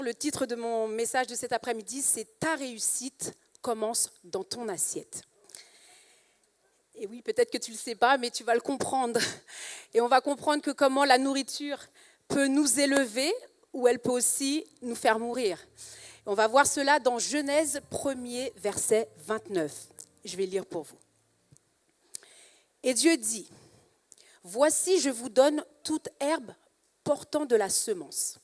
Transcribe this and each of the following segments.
Le titre de mon message de cet après-midi, c'est « Ta réussite commence dans ton assiette ». Et oui, peut-être que tu ne le sais pas, mais tu vas le comprendre. Et on va comprendre que comment la nourriture peut nous élever ou elle peut aussi nous faire mourir. On va voir cela dans Genèse 1er, verset 29. Je vais lire pour vous. Et Dieu dit, « Voici, je vous donne toute herbe portant de la semence.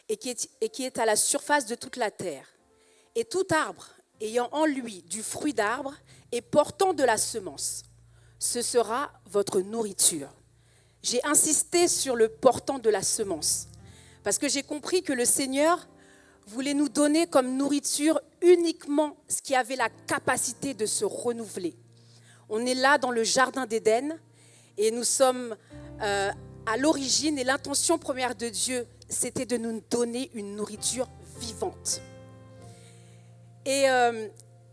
Et qui est à la surface de toute la terre, et tout arbre ayant en lui du fruit d'arbre et portant de la semence. Ce sera votre nourriture. » J'ai insisté sur le portant de la semence, parce que j'ai compris que le Seigneur voulait nous donner comme nourriture uniquement ce qui avait la capacité de se renouveler. On est là dans le jardin d'Éden, et nous sommes à l'origine, et l'intention première de Dieu, c'était de nous donner une nourriture vivante. Et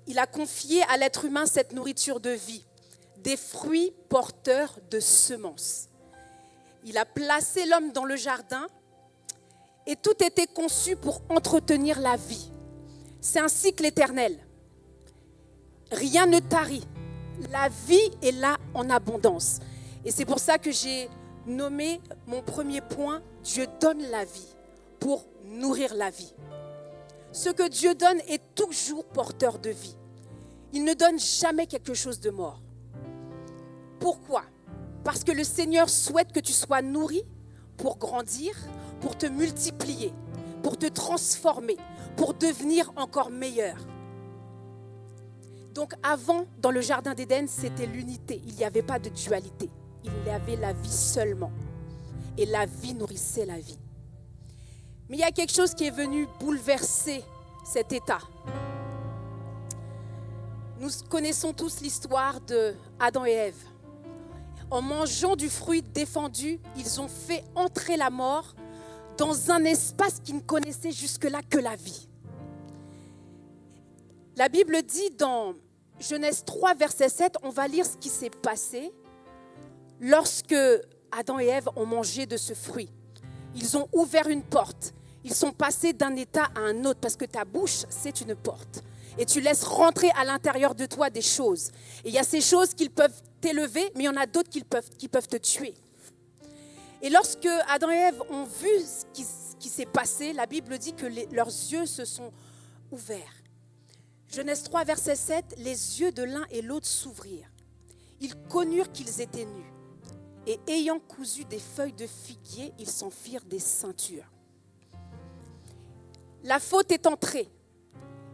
il a confié à l'être humain cette nourriture de vie, des fruits porteurs de semences. Il a placé l'homme dans le jardin et tout était conçu pour entretenir la vie. C'est un cycle éternel. Rien ne tarit. La vie est là en abondance. Et c'est pour ça que j'ai nommé mon premier point, Dieu donne la vie pour nourrir la vie. Ce que Dieu donne est toujours porteur de vie. Il ne donne jamais quelque chose de mort. Pourquoi ? Parce que le Seigneur souhaite que tu sois nourri pour grandir, pour te multiplier, pour te transformer, pour devenir encore meilleur. Donc avant, dans le jardin d'Éden, c'était l'unité. Il n'y avait pas de dualité. Il y avait la vie seulement. Et la vie nourrissait la vie. Mais il y a quelque chose qui est venu bouleverser cet état. Nous connaissons tous l'histoire d'Adam et Ève. En mangeant du fruit défendu, ils ont fait entrer la mort dans un espace qu'ils ne connaissaient jusque-là que la vie. La Bible dit dans Genèse 3, verset 7, on va lire ce qui s'est passé lorsque Adam et Ève ont mangé de ce fruit. Ils ont ouvert une porte. Ils sont passés d'un état à un autre parce que ta bouche, c'est une porte. Et tu laisses rentrer à l'intérieur de toi des choses. Et il y a ces choses qui peuvent t'élever, mais il y en a d'autres qui peuvent te tuer. Et lorsque Adam et Ève ont vu ce qui s'est passé, la Bible dit que leurs yeux se sont ouverts. Genèse 3, verset 7, les yeux de l'un et l'autre s'ouvrirent. Ils connurent qu'ils étaient nus. Et ayant cousu des feuilles de figuier, ils s'en firent des ceintures. La faute est entrée.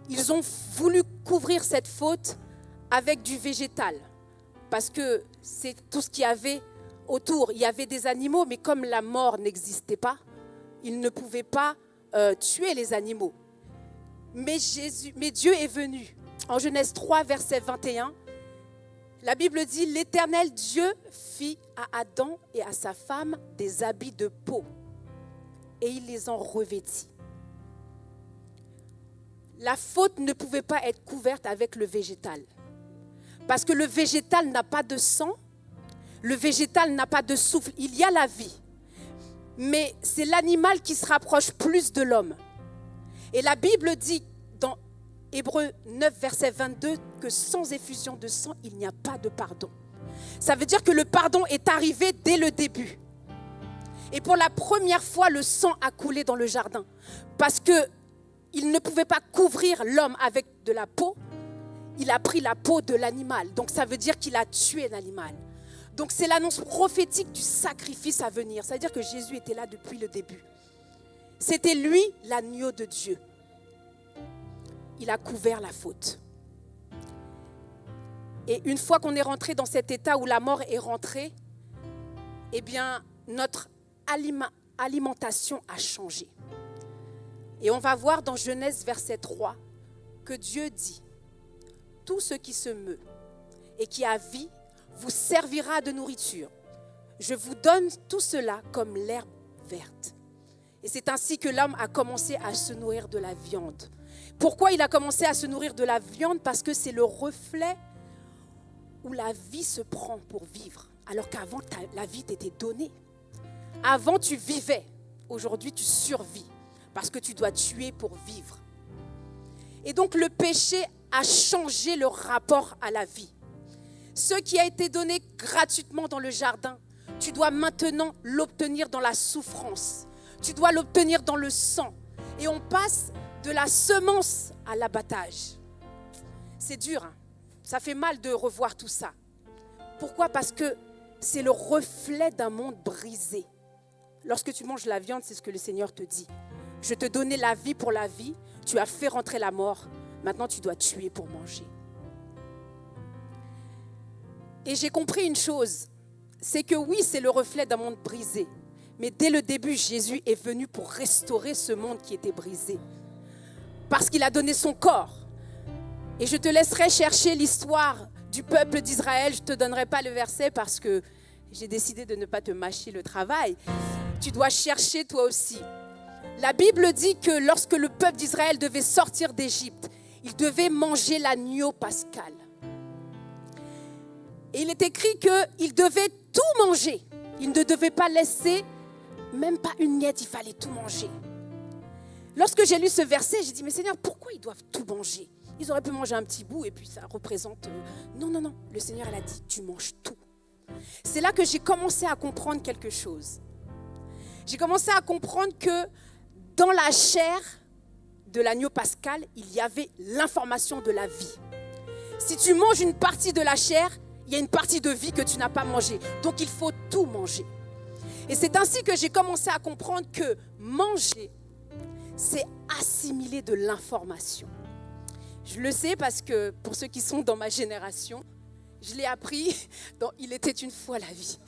Ils ont voulu couvrir cette faute avec du végétal. Parce que c'est tout ce qu'il y avait autour. Il y avait des animaux, mais comme la mort n'existait pas, ils ne pouvaient pas tuer les animaux. Mais Dieu est venu. En Genèse 3, verset 21, la Bible dit « L'Éternel Dieu fit à Adam et à sa femme des habits de peau, et il les en revêtit. » La faute ne pouvait pas être couverte avec le végétal. Parce que le végétal n'a pas de sang, le végétal n'a pas de souffle. Il y a la vie, mais c'est l'animal qui se rapproche plus de l'homme. Et la Bible dit dans Hébreux 9, verset 22, que sans effusion de sang, il n'y a pas de pardon. Ça veut dire que le pardon est arrivé dès le début. Et pour la première fois, le sang a coulé dans le jardin. Parce qu'il ne pouvait pas couvrir l'homme avec de la peau. Il a pris la peau de l'animal. Donc ça veut dire qu'il a tué l'animal. Donc c'est l'annonce prophétique du sacrifice à venir. Ça veut dire que Jésus était là depuis le début. C'était lui, l'agneau de Dieu. Il a couvert la faute. Et une fois qu'on est rentré dans cet état où la mort est rentrée, eh bien, notre alimentation a changé. Et on va voir dans Genèse verset 3 que Dieu dit « Tout ce qui se meut et qui a vie vous servira de nourriture. Je vous donne tout cela comme l'herbe verte. » Et c'est ainsi que l'homme a commencé à se nourrir de la viande. Pourquoi il a commencé à se nourrir de la viande ? Parce que c'est le reflet où la vie se prend pour vivre. Alors qu'avant, la vie t'était donnée. Avant, tu vivais. Aujourd'hui, tu survis. parce que tu dois tuer pour vivre. Et donc le péché a changé le rapport à la vie. Ce qui a été donné gratuitement dans le jardin, tu dois maintenant l'obtenir dans la souffrance. Tu dois l'obtenir dans le sang. Et on passe de la semence à l'abattage. C'est dur, hein? Ça fait mal de revoir tout ça. Pourquoi? Parce que c'est le reflet d'un monde brisé. Lorsque tu manges la viande, c'est ce que le Seigneur te dit. Je te donnais la vie pour la vie, tu as fait rentrer la mort. Maintenant, tu dois tuer pour manger. Et j'ai compris une chose, c'est que oui, c'est le reflet d'un monde brisé. Mais dès le début, Jésus est venu pour restaurer ce monde qui était brisé. Parce qu'il a donné son corps. Et je te laisserai chercher l'histoire du peuple d'Israël. Je ne te donnerai pas le verset parce que j'ai décidé de ne pas te mâcher le travail. Tu dois chercher toi aussi. La Bible dit que lorsque le peuple d'Israël devait sortir d'Égypte, il devait manger l'agneau pascal. Et il est écrit qu'il devait tout manger. Il ne devait pas laisser même pas une miette, il fallait tout manger. Lorsque j'ai lu ce verset, j'ai dit, mais Seigneur, pourquoi ils doivent tout manger? Ils auraient pu manger un petit bout et puis ça représente... Non. Le Seigneur, il a dit, tu manges tout. C'est là que j'ai commencé à comprendre quelque chose. J'ai commencé à comprendre que dans la chair de l'agneau pascal, il y avait l'information de la vie. Si tu manges une partie de la chair, il y a une partie de vie que tu n'as pas mangée. Donc il faut tout manger. Et c'est ainsi que j'ai commencé à comprendre que manger, c'est assimiler de l'information. Je le sais parce que pour ceux qui sont dans ma génération, je l'ai appris dans « Il était une fois la vie ».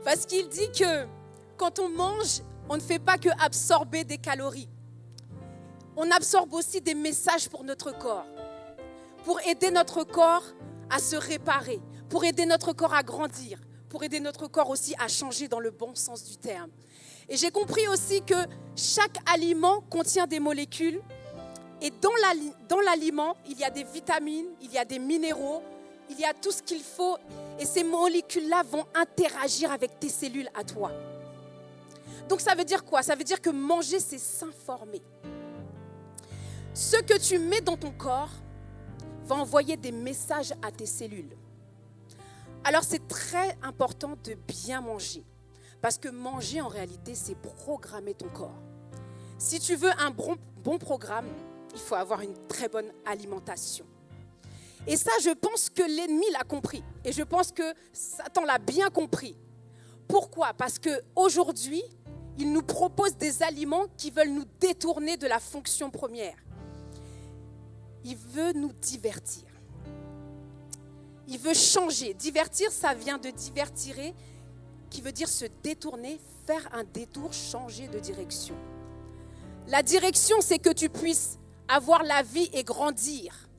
Parce qu'il dit que quand on mange, on ne fait pas que absorber des calories. On absorbe aussi des messages pour notre corps, pour aider notre corps à se réparer, pour aider notre corps à grandir, pour aider notre corps aussi à changer dans le bon sens du terme. Et j'ai compris aussi que chaque aliment contient des molécules et dans l'aliment, il y a des vitamines, il y a des minéraux, il y a tout ce qu'il faut et ces molécules-là vont interagir avec tes cellules à toi. Donc ça veut dire quoi? Ça veut dire que manger, c'est s'informer. Ce que tu mets dans ton corps va envoyer des messages à tes cellules. Alors c'est très important de bien manger. Parce que manger, en réalité, c'est programmer ton corps. Si tu veux un bon programme, il faut avoir une très bonne alimentation. Et ça, je pense que l'ennemi l'a compris. Et je pense que Satan l'a bien compris. Pourquoi? Parce qu'aujourd'hui, il nous propose des aliments qui veulent nous détourner de la fonction première. Il veut nous divertir. Il veut changer. Divertir, ça vient de divertirer, qui veut dire se détourner, faire un détour, changer de direction. La direction, c'est que tu puisses avoir la vie et grandir.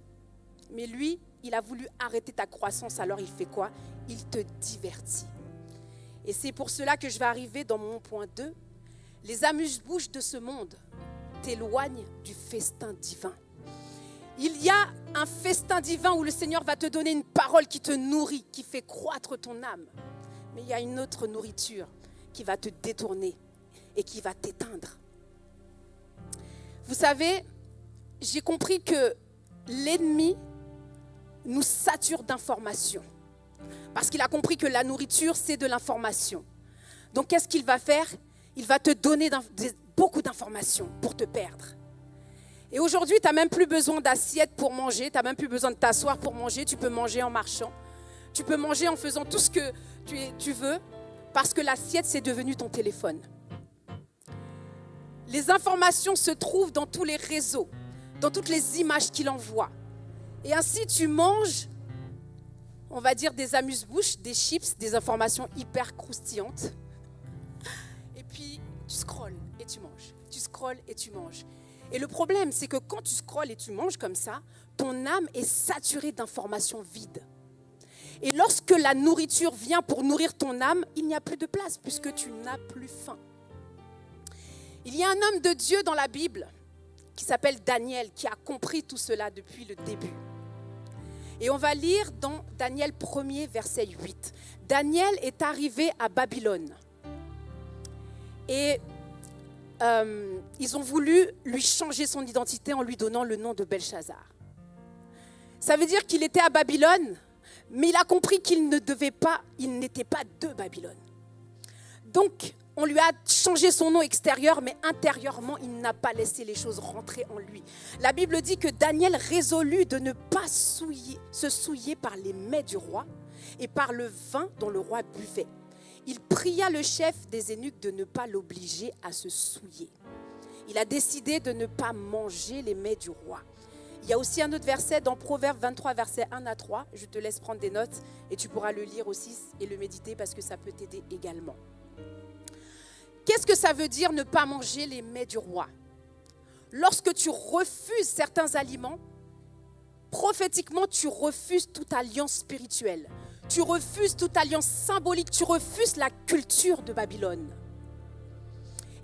Mais lui, il a voulu arrêter ta croissance, alors il fait quoi? Il te divertit. Et c'est pour cela que je vais arriver dans mon point 2. Les amuse-bouches de ce monde t'éloignent du festin divin. Il y a un festin divin où le Seigneur va te donner une parole qui te nourrit, qui fait croître ton âme. Mais il y a une autre nourriture qui va te détourner et qui va t'éteindre. Vous savez, j'ai compris que l'ennemi nous sature d'informations. Parce qu'il a compris que la nourriture, c'est de l'information. Donc, qu'est-ce qu'il va faire? Il va te donner beaucoup d'informations pour te perdre. Et aujourd'hui, tu n'as même plus besoin d'assiette pour manger, tu n'as même plus besoin de t'asseoir pour manger, tu peux manger en marchant. Tu peux manger en faisant tout ce que tu veux parce que l'assiette, c'est devenu ton téléphone. Les informations se trouvent dans tous les réseaux, dans toutes les images qu'il envoie. Et ainsi, tu manges, on va dire, des amuse-bouches, des chips, des informations hyper croustillantes. Et puis, tu scrolles et tu manges. Tu scrolles et tu manges. Et le problème, c'est que quand tu scrolles et tu manges comme ça, ton âme est saturée d'informations vides. Et lorsque la nourriture vient pour nourrir ton âme, il n'y a plus de place puisque tu n'as plus faim. Il y a un homme de Dieu dans la Bible qui s'appelle Daniel, qui a compris tout cela depuis le début. Et on va lire dans Daniel 1er, verset 8. Daniel est arrivé à Babylone. Et ils ont voulu lui changer son identité en lui donnant le nom de Belchazzar. Ça veut dire qu'il était à Babylone, mais il a compris qu'il n'était pas de Babylone. Donc, on lui a changé son nom extérieur, mais intérieurement, il n'a pas laissé les choses rentrer en lui. La Bible dit que Daniel résolut de ne pas se souiller par les mets du roi et par le vin dont le roi buvait. Il pria le chef des eunuques de ne pas l'obliger à se souiller. Il a décidé de ne pas manger les mets du roi. Il y a aussi un autre verset dans Proverbes 23, versets 1 à 3. Je te laisse prendre des notes et tu pourras le lire aussi et le méditer parce que ça peut t'aider également. Qu'est-ce que ça veut dire ne pas manger les mets du roi? Lorsque tu refuses certains aliments, prophétiquement, tu refuses toute alliance spirituelle. Tu refuses toute alliance symbolique. Tu refuses la culture de Babylone.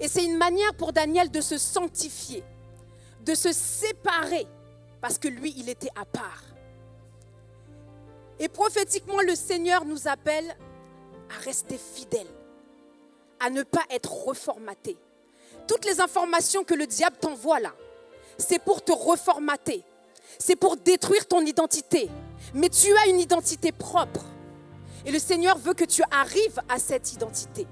Et c'est une manière pour Daniel de se sanctifier, de se séparer, parce que lui, il était à part. Et prophétiquement, le Seigneur nous appelle à rester fidèles, à ne pas être reformaté. Toutes les informations que le diable t'envoie là, c'est pour te reformater. C'est pour détruire ton identité. Mais tu as une identité propre. Et le Seigneur veut que tu arrives à cette identité.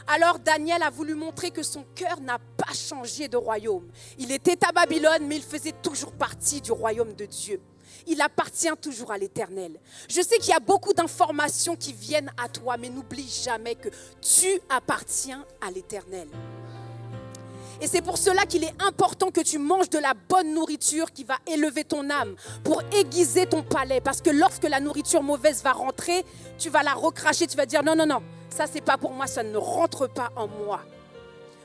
Alors Daniel a voulu montrer que son cœur n'a pas changé de royaume. Il était à Babylone, mais il faisait toujours partie du royaume de Dieu. Il appartient toujours à l'Éternel. Je sais qu'il y a beaucoup d'informations qui viennent à toi, mais n'oublie jamais que tu appartiens à l'Éternel. Et c'est pour cela qu'il est important que tu manges de la bonne nourriture qui va élever ton âme, pour aiguiser ton palais. Parce que lorsque la nourriture mauvaise va rentrer, tu vas la recracher, tu vas dire non, ça c'est pas pour moi, ça ne rentre pas en moi.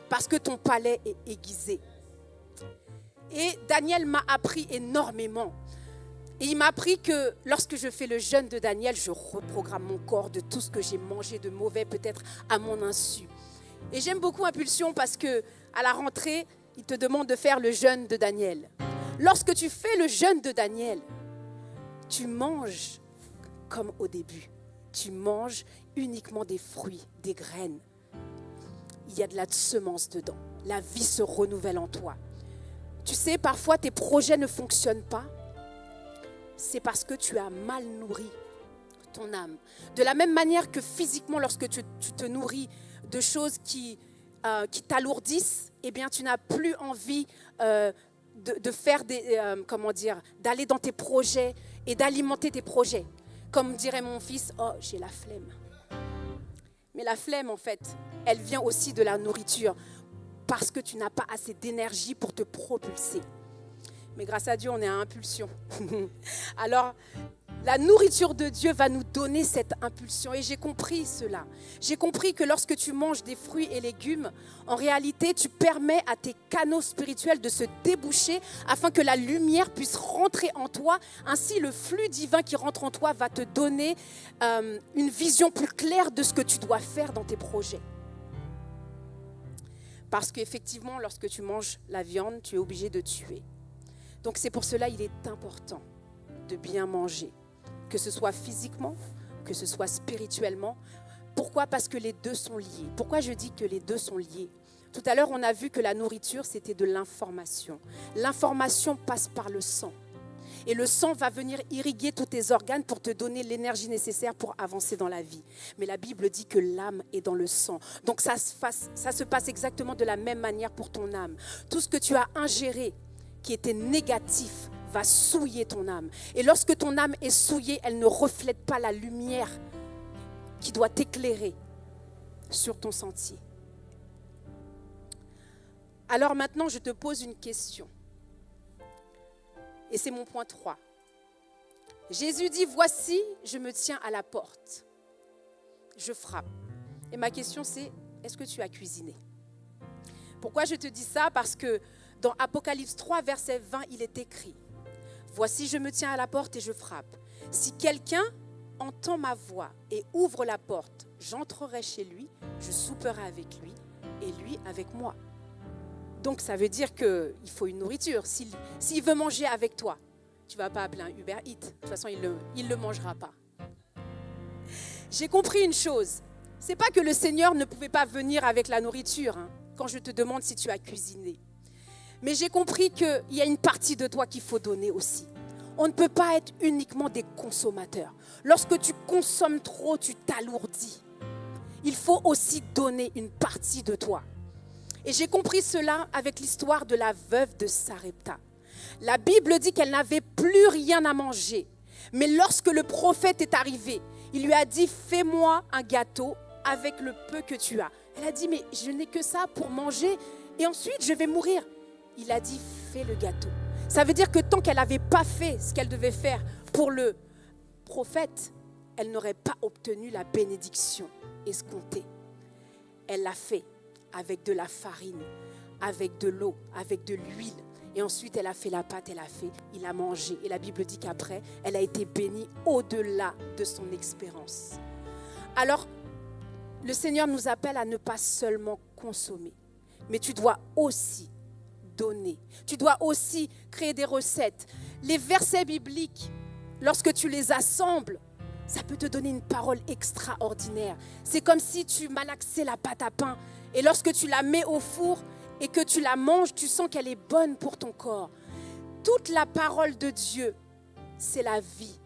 Parce que ton palais est aiguisé. Et Daniel m'a appris énormément. Et il m'a appris que lorsque je fais le jeûne de Daniel, je reprogramme mon corps de tout ce que j'ai mangé de mauvais, peut-être à mon insu. Et j'aime beaucoup Impulsion parce que à la rentrée, il te demande de faire le jeûne de Daniel. Lorsque tu fais le jeûne de Daniel, tu manges comme au début. Tu manges uniquement des fruits, des graines. Il y a de la semence dedans. La vie se renouvelle en toi. Tu sais, parfois tes projets ne fonctionnent pas. C'est parce que tu as mal nourri ton âme. De la même manière que physiquement, lorsque tu te nourris de choses qui t'alourdissent, eh bien, tu n'as plus envie de faire d'aller dans tes projets et d'alimenter tes projets. Comme dirait mon fils, oh, j'ai la flemme. Mais la flemme, en fait, elle vient aussi de la nourriture parce que tu n'as pas assez d'énergie pour te propulser. Mais grâce à Dieu, on est à impulsion. Alors, la nourriture de Dieu va nous donner cette impulsion. Et j'ai compris cela. J'ai compris que lorsque tu manges des fruits et légumes, en réalité, tu permets à tes canaux spirituels de se déboucher afin que la lumière puisse rentrer en toi. Ainsi, le flux divin qui rentre en toi va te donner une vision plus claire de ce que tu dois faire dans tes projets. Parce qu'effectivement, lorsque tu manges la viande, tu es obligé de tuer. Donc c'est pour cela qu'il est important de bien manger, que ce soit physiquement, que ce soit spirituellement. Pourquoi? Parce que les deux sont liés. Pourquoi je dis que les deux sont liés? Tout à l'heure, on a vu que la nourriture, c'était de l'information. L'information passe par le sang. Et le sang va venir irriguer tous tes organes pour te donner l'énergie nécessaire pour avancer dans la vie. Mais la Bible dit que l'âme est dans le sang. Donc ça se passe exactement de la même manière pour ton âme. Tout ce que tu as ingéré, qui était négatif, va souiller ton âme. Et lorsque ton âme est souillée, elle ne reflète pas la lumière qui doit t'éclairer sur ton sentier. Alors maintenant, je te pose une question. Et c'est mon point 3. Jésus dit, voici, je me tiens à la porte. Je frappe. Et ma question c'est, est-ce que tu as cuisiné? Pourquoi je te dis ça? Parce que dans Apocalypse 3, verset 20, il est écrit, voici, je me tiens à la porte et je frappe. Si quelqu'un entend ma voix et ouvre la porte, j'entrerai chez lui, je souperai avec lui et lui avec moi. Donc ça veut dire qu'il faut une nourriture. S'il veut manger avec toi, tu ne vas pas appeler un Uber Eats. De toute façon, il ne le mangera pas. J'ai compris une chose. C'est pas que le Seigneur ne pouvait pas venir avec la nourriture, hein, quand je te demande si tu as cuisiné. Mais j'ai compris qu'il y a une partie de toi qu'il faut donner aussi. On ne peut pas être uniquement des consommateurs. Lorsque tu consommes trop, tu t'alourdis. Il faut aussi donner une partie de toi. Et j'ai compris cela avec l'histoire de la veuve de Sarepta. La Bible dit qu'elle n'avait plus rien à manger. Mais lorsque le prophète est arrivé, il lui a dit « Fais-moi un gâteau avec le peu que tu as. » Elle a dit « Mais je n'ai que ça pour manger et ensuite je vais mourir. » Il a dit « Fais le gâteau. » Ça veut dire que tant qu'elle n'avait pas fait ce qu'elle devait faire pour le prophète, elle n'aurait pas obtenu la bénédiction escomptée. Elle l'a fait avec de la farine, avec de l'eau, avec de l'huile. Et ensuite, elle a fait la pâte, il a mangé. Et la Bible dit qu'après, elle a été bénie au-delà de son expérience. Alors, le Seigneur nous appelle à ne pas seulement consommer, mais tu dois aussi donner. Tu dois aussi créer des recettes. Les versets bibliques, lorsque tu les assembles, ça peut te donner une parole extraordinaire. C'est comme si tu malaxais la pâte à pain et lorsque tu la mets au four et que tu la manges, tu sens qu'elle est bonne pour ton corps. Toute la parole de Dieu, c'est la vie.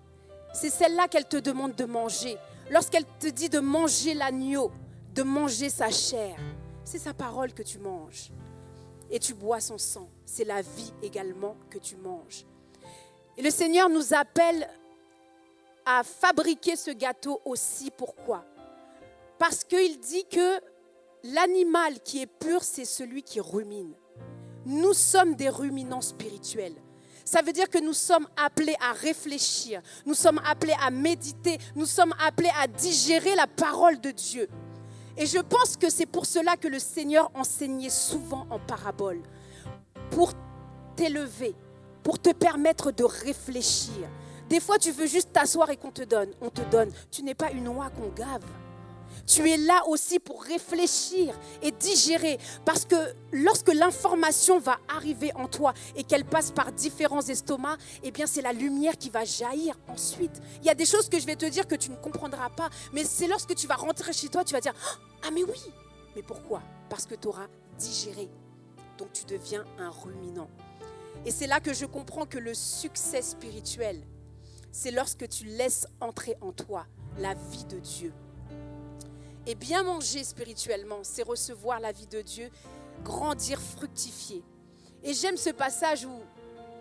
C'est celle-là qu'elle te demande de manger. Lorsqu'elle te dit de manger l'agneau, de manger sa chair, c'est sa parole que tu manges. Et tu bois son sang. C'est la vie également que tu manges. Et le Seigneur nous appelle à fabriquer ce gâteau aussi. Pourquoi? Parce qu'il dit que l'animal qui est pur, c'est celui qui rumine. Nous sommes des ruminants spirituels. Ça veut dire que nous sommes appelés à réfléchir, nous sommes appelés à méditer, nous sommes appelés à digérer la parole de Dieu. Et je pense que c'est pour cela que le Seigneur enseignait souvent en parabole, pour t'élever, pour te permettre de réfléchir. Des fois, tu veux juste t'asseoir et qu'on te donne, on te donne. Tu n'es pas une oie qu'on gave. Tu es là aussi pour réfléchir et digérer. Parce que lorsque l'information va arriver en toi et qu'elle passe par différents estomacs, eh bien c'est la lumière qui va jaillir ensuite. Il y a des choses que je vais te dire que tu ne comprendras pas. Mais c'est lorsque tu vas rentrer chez toi, tu vas dire « Ah mais oui !» Mais pourquoi? Parce que tu auras digéré. Donc tu deviens un ruminant. Et c'est là que je comprends que le succès spirituel, c'est lorsque tu laisses entrer en toi la vie de Dieu. Et bien manger spirituellement, c'est recevoir la vie de Dieu, grandir, fructifier. Et j'aime ce passage où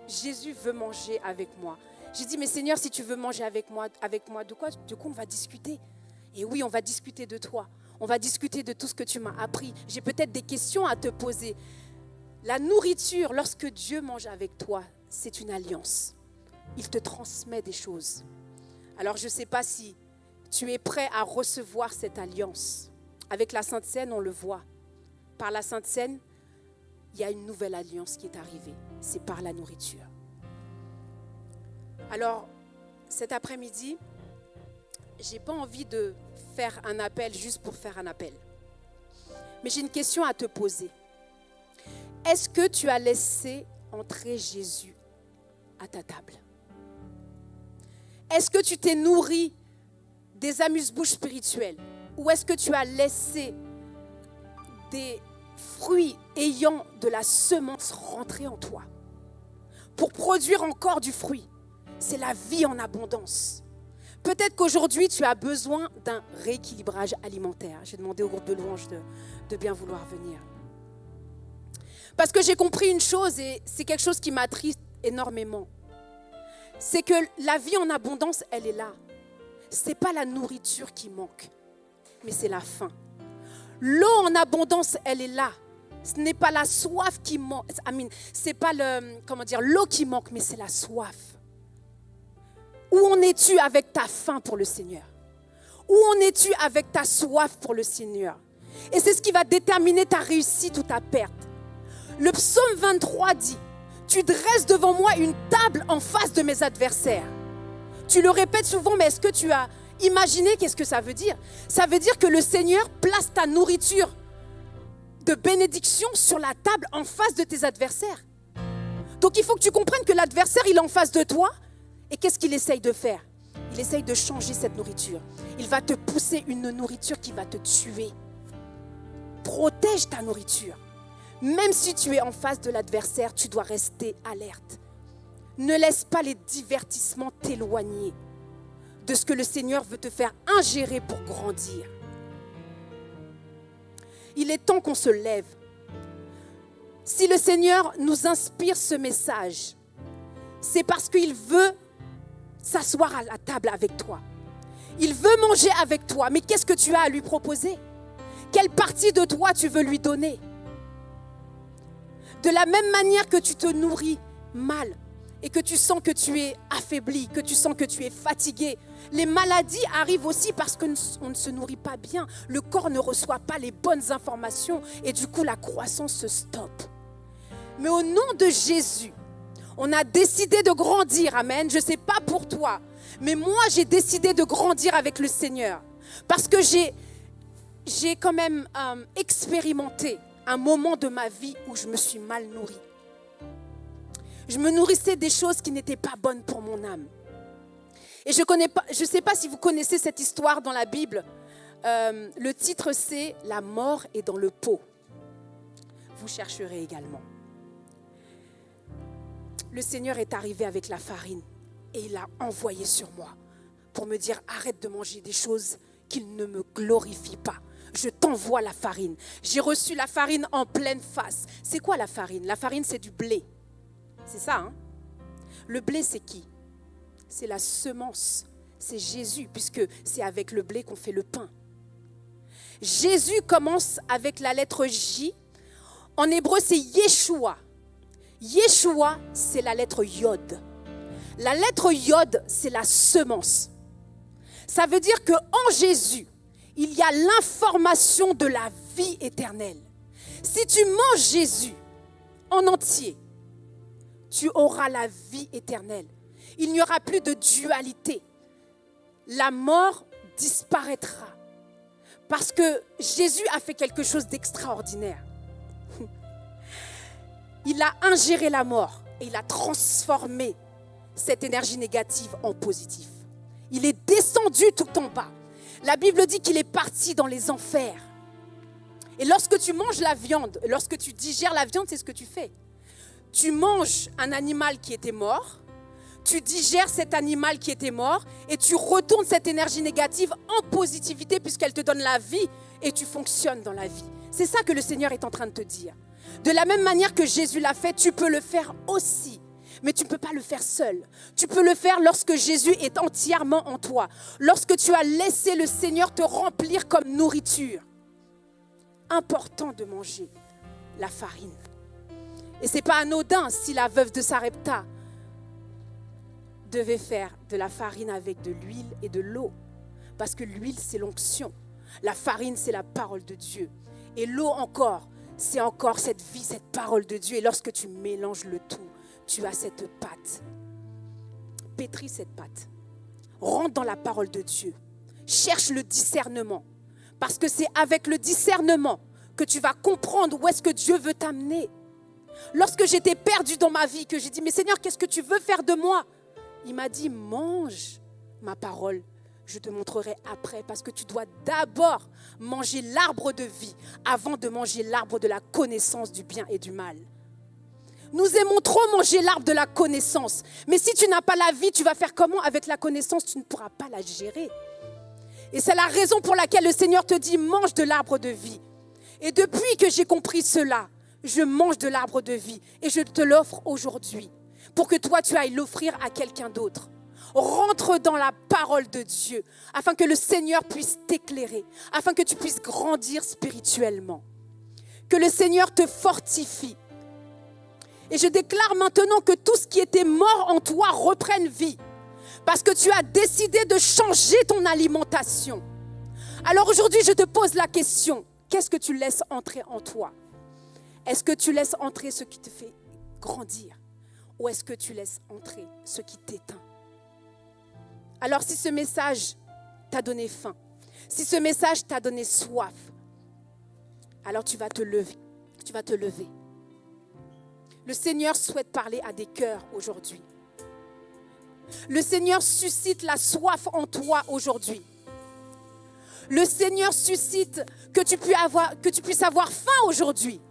Jésus veut manger avec moi. J'ai dit, mais Seigneur, si tu veux manger avec moi, de quoi on va discuter? Et oui, on va discuter de toi. On va discuter de tout ce que tu m'as appris. J'ai peut-être des questions à te poser. La nourriture, lorsque Dieu mange avec toi, c'est une alliance. Il te transmet des choses. Alors, je ne sais pas si tu es prêt à recevoir cette alliance. Avec la Sainte Seine, on le voit. Par la Sainte Seine, il y a une nouvelle alliance qui est arrivée. C'est par la nourriture. Alors, cet après-midi, je n'ai pas envie de faire un appel juste pour faire un appel. Mais j'ai une question à te poser. Est-ce que tu as laissé entrer Jésus à ta table? Est-ce que tu t'es nourri des amuse-bouches spirituels? Ou est-ce que tu as laissé des fruits ayant de la semence rentrer en toi pour produire encore du fruit? C'est la vie en abondance. Peut-être qu'aujourd'hui, tu as besoin d'un rééquilibrage alimentaire. J'ai demandé au groupe de louanges de bien vouloir venir. Parce que j'ai compris une chose, et c'est quelque chose qui m'attriste énormément. C'est que la vie en abondance, elle est là. Ce n'est pas la nourriture qui manque, mais c'est la faim. L'eau en abondance, elle est là. Ce n'est pas la soif qui manque. Ce n'est pas l'eau qui manque, mais c'est la soif. Où en es-tu avec ta faim pour le Seigneur? Où en es-tu avec ta soif pour le Seigneur? Et c'est ce qui va déterminer ta réussite ou ta perte. Le psaume 23 dit, « Tu dresses devant moi une table en face de mes adversaires. » Tu le répètes souvent, mais est-ce que tu as imaginé qu'est-ce que ça veut dire? Ça veut dire que le Seigneur place ta nourriture de bénédiction sur la table en face de tes adversaires. Donc il faut que tu comprennes que l'adversaire, il est en face de toi. Et qu'est-ce qu'il essaye de faire? Il essaye de changer cette nourriture. Il va te pousser une nourriture qui va te tuer. Protège ta nourriture. Même si tu es en face de l'adversaire, tu dois rester alerte. Ne laisse pas les divertissements t'éloigner de ce que le Seigneur veut te faire ingérer pour grandir. Il est temps qu'on se lève. Si le Seigneur nous inspire ce message, c'est parce qu'il veut s'asseoir à la table avec toi. Il veut manger avec toi. Mais qu'est-ce que tu as à lui proposer? Quelle partie de toi tu veux lui donner? De la même manière que tu te nourris mal et que tu sens que tu es affaibli, que tu sens que tu es fatigué, les maladies arrivent aussi parce qu'on ne se nourrit pas bien. Le corps ne reçoit pas les bonnes informations et du coup la croissance se stoppe. Mais au nom de Jésus, on a décidé de grandir, amen. Je ne sais pas pour toi, mais moi j'ai décidé de grandir avec le Seigneur. Parce que j'ai quand même expérimenté un moment de ma vie où je me suis mal nourrie. Je me nourrissais des choses qui n'étaient pas bonnes pour mon âme. Et je ne sais pas si vous connaissez cette histoire dans la Bible. Le titre c'est « La mort est dans le pot ». Vous chercherez également. Le Seigneur est arrivé avec la farine et il l'a envoyé sur moi pour me dire « Arrête de manger des choses qui ne me glorifient pas. Je t'envoie la farine. » J'ai reçu la farine en pleine face. C'est quoi la farine? La farine, c'est du blé. C'est ça, hein? Le blé, c'est qui? C'est la semence. C'est Jésus, puisque c'est avec le blé qu'on fait le pain. Jésus commence avec la lettre J. En hébreu, c'est Yeshua. Yeshua, c'est la lettre Yod. La lettre Yod, c'est la semence. Ça veut dire qu'en Jésus, il y a l'information de la vie éternelle. Si tu manges Jésus en entier, tu auras la vie éternelle. Il n'y aura plus de dualité. La mort disparaîtra. Parce que Jésus a fait quelque chose d'extraordinaire. Il a ingéré la mort et il a transformé cette énergie négative en positive. Il est descendu tout en bas. La Bible dit qu'il est parti dans les enfers. Et lorsque tu manges la viande, lorsque tu digères la viande, c'est ce que tu fais. Tu manges un animal qui était mort, tu digères cet animal qui était mort et tu retournes cette énergie négative en positivité puisqu'elle te donne la vie et tu fonctionnes dans la vie. C'est ça que le Seigneur est en train de te dire. De la même manière que Jésus l'a fait, tu peux le faire aussi. Mais tu ne peux pas le faire seul. Tu peux le faire lorsque Jésus est entièrement en toi. Lorsque tu as laissé le Seigneur te remplir comme nourriture. Important de manger la farine. Et ce n'est pas anodin si la veuve de Sarepta devait faire de la farine avec de l'huile et de l'eau. Parce que l'huile, c'est l'onction. La farine, c'est la parole de Dieu. Et l'eau encore, c'est encore cette vie, cette parole de Dieu. Et lorsque tu mélanges le tout, tu as cette pâte. Pétris cette pâte. Rentre dans la parole de Dieu. Cherche le discernement. Parce que c'est avec le discernement que tu vas comprendre où est-ce que Dieu veut t'amener. Lorsque j'étais perdue dans ma vie, que j'ai dit, mais Seigneur, qu'est-ce que tu veux faire de moi? Il m'a dit, mange ma parole. Je te montrerai après parce que tu dois d'abord manger l'arbre de vie avant de manger l'arbre de la connaissance du bien et du mal. Nous aimons trop manger l'arbre de la connaissance. Mais si tu n'as pas la vie, tu vas faire comment avec la connaissance? Tu ne pourras pas la gérer. Et c'est la raison pour laquelle le Seigneur te dit, mange de l'arbre de vie. Et depuis que j'ai compris cela, je mange de l'arbre de vie et je te l'offre aujourd'hui pour que toi, tu ailles l'offrir à quelqu'un d'autre. Rentre dans la parole de Dieu afin que le Seigneur puisse t'éclairer, afin que tu puisses grandir spirituellement. Que le Seigneur te fortifie. Et je déclare maintenant que tout ce qui était mort en toi reprenne vie. Parce que tu as décidé de changer ton alimentation. Alors aujourd'hui, je te pose la question. Qu'est-ce que tu laisses entrer en toi? Est-ce que tu laisses entrer ce qui te fait grandir? Ou est-ce que tu laisses entrer ce qui t'éteint? Alors si ce message t'a donné faim, si ce message t'a donné soif, alors tu vas te lever. Tu vas te lever. Le Seigneur souhaite parler à des cœurs aujourd'hui. Le Seigneur suscite la soif en toi aujourd'hui. Le Seigneur suscite que tu puisses avoir faim aujourd'hui.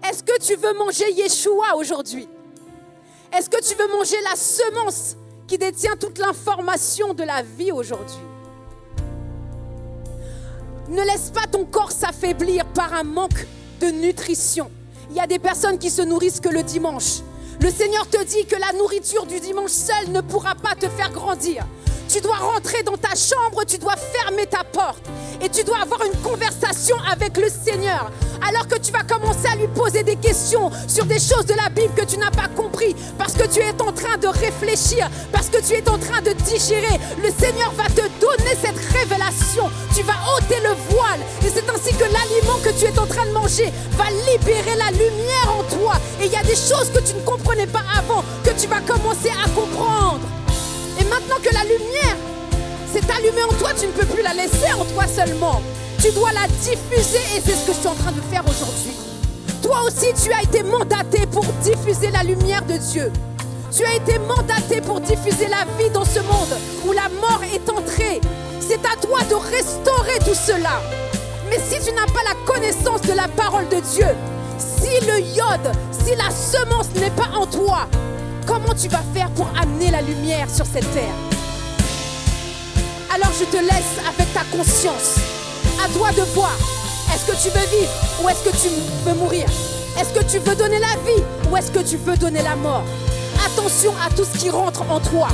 Est-ce que tu veux manger Yeshua aujourd'hui? Est-ce que tu veux manger la semence qui détient toute l'information de la vie aujourd'hui? Ne laisse pas ton corps s'affaiblir par un manque de nutrition. Il y a des personnes qui se nourrissent que le dimanche. Le Seigneur te dit que la nourriture du dimanche seule ne pourra pas te faire grandir. Tu dois rentrer dans ta chambre, tu dois fermer ta porte et tu dois avoir une conversation avec le Seigneur. Alors que tu vas commencer à lui poser des questions sur des choses de la Bible que tu n'as pas compris, parce que tu es en train de réfléchir, parce que tu es en train de digérer, le Seigneur va te donner cette révélation. Tu vas ôter le voile et c'est ainsi que l'aliment que tu es en train de manger va libérer la lumière en toi. Et il y a des choses que tu ne comprenais pas avant que tu vas commencer à comprendre. Et maintenant que la lumière s'est allumée en toi, tu ne peux plus la laisser en toi seulement. Tu dois la diffuser et c'est ce que je suis en train de faire aujourd'hui. Toi aussi, tu as été mandaté pour diffuser la lumière de Dieu. Tu as été mandaté pour diffuser la vie dans ce monde où la mort est entrée. C'est à toi de restaurer tout cela. Mais si tu n'as pas la connaissance de la parole de Dieu, si le iode, si la semence n'est pas en toi, comment tu vas faire pour amener la lumière sur cette terre? Alors je te laisse avec ta conscience. À toi de voir. Est-ce que tu veux vivre ou est-ce que tu veux mourir? Est-ce que tu veux donner la vie ou est-ce que tu veux donner la mort? Attention à tout ce qui rentre en toi.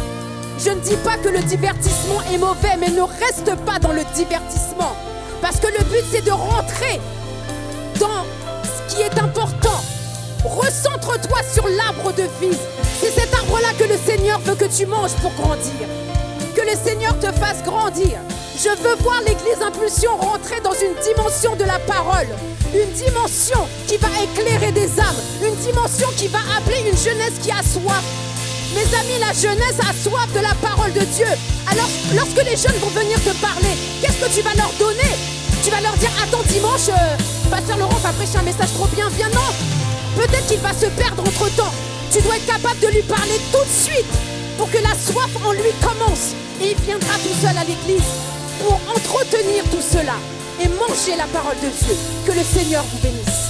Je ne dis pas que le divertissement est mauvais, mais ne reste pas dans le divertissement. Parce que le but, c'est de rentrer dans ce qui est important. Recentre-toi sur l'arbre de vie. C'est cet arbre-là que le Seigneur veut que tu manges pour grandir. Que le Seigneur te fasse grandir. Je veux voir l'Église Impulsion rentrer dans une dimension de la parole. Une dimension qui va éclairer des âmes. Une dimension qui va appeler une jeunesse qui a soif. Mes amis, la jeunesse a soif de la parole de Dieu. Alors, lorsque les jeunes vont venir te parler, qu'est-ce que tu vas leur donner? Tu vas leur dire, attends, dimanche, Pasteur Laurent va prêcher un message trop bien, viens, non. Peut-être qu'il va se perdre entre-temps. Tu dois être capable de lui parler tout de suite pour que la soif en lui commence. Et il viendra tout seul à l'église pour entretenir tout cela et manger la parole de Dieu. Que le Seigneur vous bénisse.